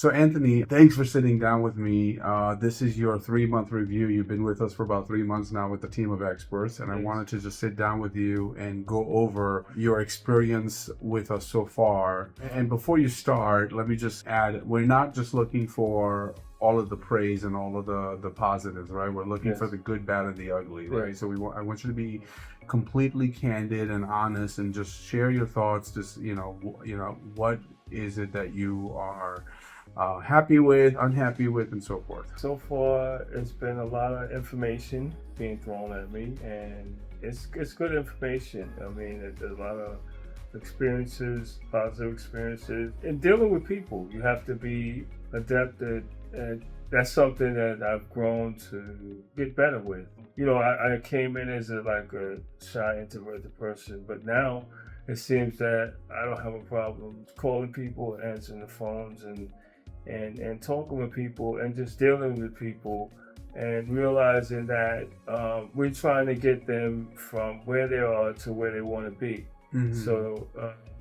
So Anthony, thanks for sitting down with me. This is your 3-month review. You've been with us for about 3 months now with the team of experts, and I wanted to just sit down with you and go over your experience with us so far. And before you start, let me just add, we're not just looking for all of the praise and all of the positives, right? We're looking for the good, bad, and the ugly, right? So I want you to be completely candid and honest and just share your thoughts. Just, what is it that you are happy with, unhappy with, and so forth? So far, it's been a lot of information being thrown at me, and it's good information. I mean, there's a lot of experiences, positive experiences. In dealing with people, you have to be adapted, and that's something that I've grown to get better with. I came in as a shy, introverted person, but now it seems that I don't have a problem calling people, answering the phones, and talking with people and just dealing with people and realizing that we're trying to get them from where they are to where they want to be. Mm-hmm. So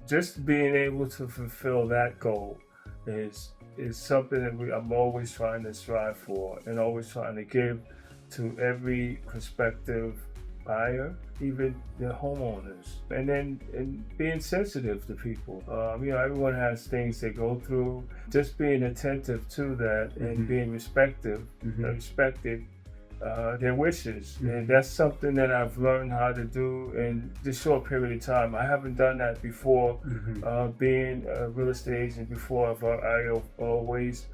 just being able to fulfill that goal is something that I'm always trying to strive for and always trying to give to every prospective buyer, even the homeowners, and being sensitive to people. Everyone has things they go through. Just being attentive to that and being respected their wishes, and that's something that I've learned how to do in this short period of time. I haven't done that before. Being a real estate agent before, I always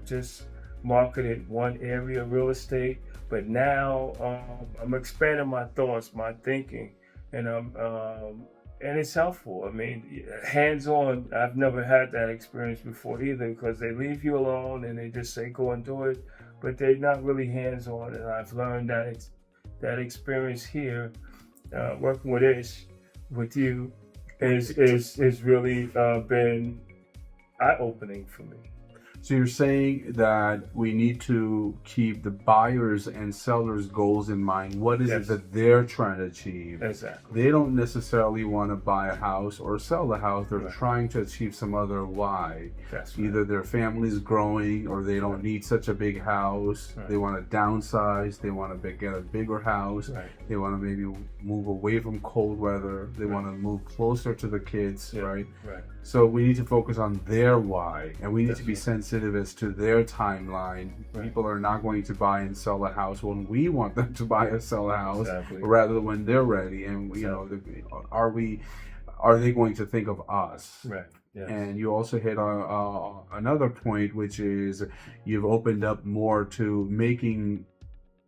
just marketed one area of real estate. But now I'm expanding my thoughts, my thinking, and it's helpful. I mean, hands-on, I've never had that experience before either, because they leave you alone and they just say go and do it, but they're not really hands-on. And I've learned that experience here, working with Ish, with you, is really been eye-opening for me. So you're saying that we need to keep the buyers and sellers' goals in mind. What is it that they're trying to achieve? Exactly. They don't necessarily want to buy a house or sell the house. They're trying to achieve some other why. Either their family's growing, or they don't need such a big house. They want to downsize. They want to get a bigger house. They want to maybe move away from cold weather. They want to move closer to the kids, right? So we need to focus on their why, and we need to be sensitive as to their timeline. People are not going to buy and sell a house when we want them to buy or sell a house, rather when they're ready. And are they going to think of us? And you also hit on another point, which is you've opened up more to making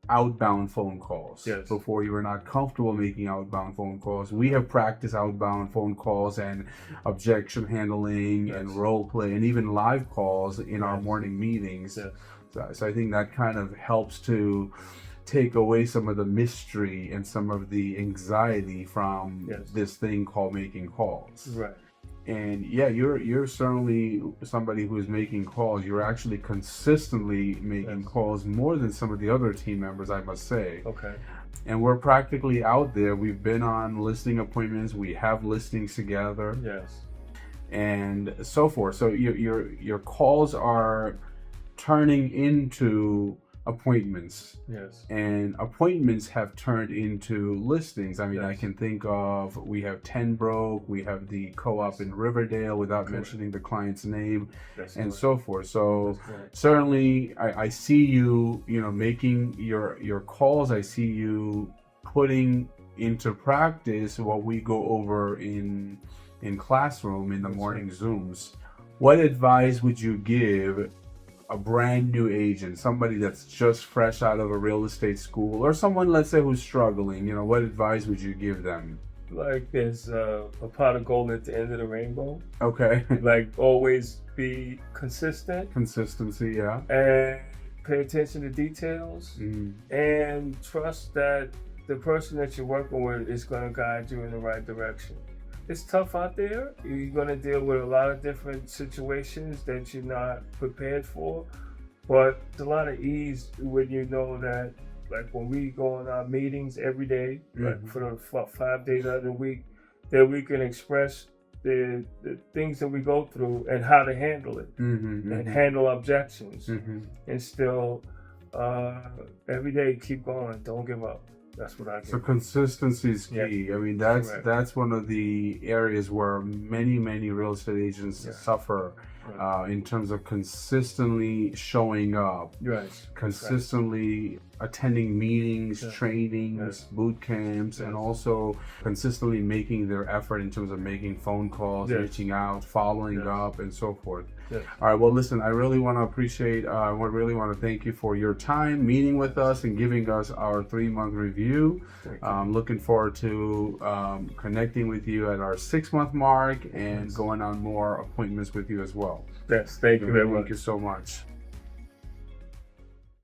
outbound phone calls. Before, you were not comfortable making outbound phone calls. We have practiced outbound phone calls and objection handling and role play and even live calls in our morning meetings. So I think that kind of helps to take away some of the mystery and some of the anxiety from this thing called making calls. And you're certainly somebody who is making calls. You're actually consistently making calls more than some of the other team members, I must say. And we're practically out there. We've been on listing appointments. We have listings together. And so forth. So your calls are turning into appointments. And appointments have turned into listings. I mean, I can think of, we have 10 Broke, we have the co-op in Riverdale, without mentioning the client's name, and so forth. So certainly I see you, making your calls. I see you putting into practice what we go over in classroom in the morning Zooms. What advice would you give a brand new agent, somebody that's just fresh out of a real estate school, or someone, let's say, who's struggling? What advice would you give them? There's a pot of gold at the end of the rainbow. Always be consistent. Consistency, and pay attention to details, and trust that the person that you're working with is going to guide you in the right direction. It's tough out there. You're going to deal with a lot of different situations that you're not prepared for, but it's a lot of ease when you know that, when we go on our meetings every day, for the 5 days out of the week, that we can express the things that we go through and how to handle it, and handle objections, and still every day keep going. Don't give up. That's what I get. So consistency is key. Yeah. I mean, that's one of the areas where many real estate agents suffer in terms of consistently showing up, consistently attending meetings, trainings, boot camps, and also consistently making their effort in terms of making phone calls, reaching out, following up, and so forth. All right. Well, listen, I really want to appreciate, I really want to thank you for your time, meeting with us, and giving us our 3-month review. I'm looking forward to connecting with you at our 6-month mark and going on more appointments with you as well. Yes, thank you very much. Thank you so much.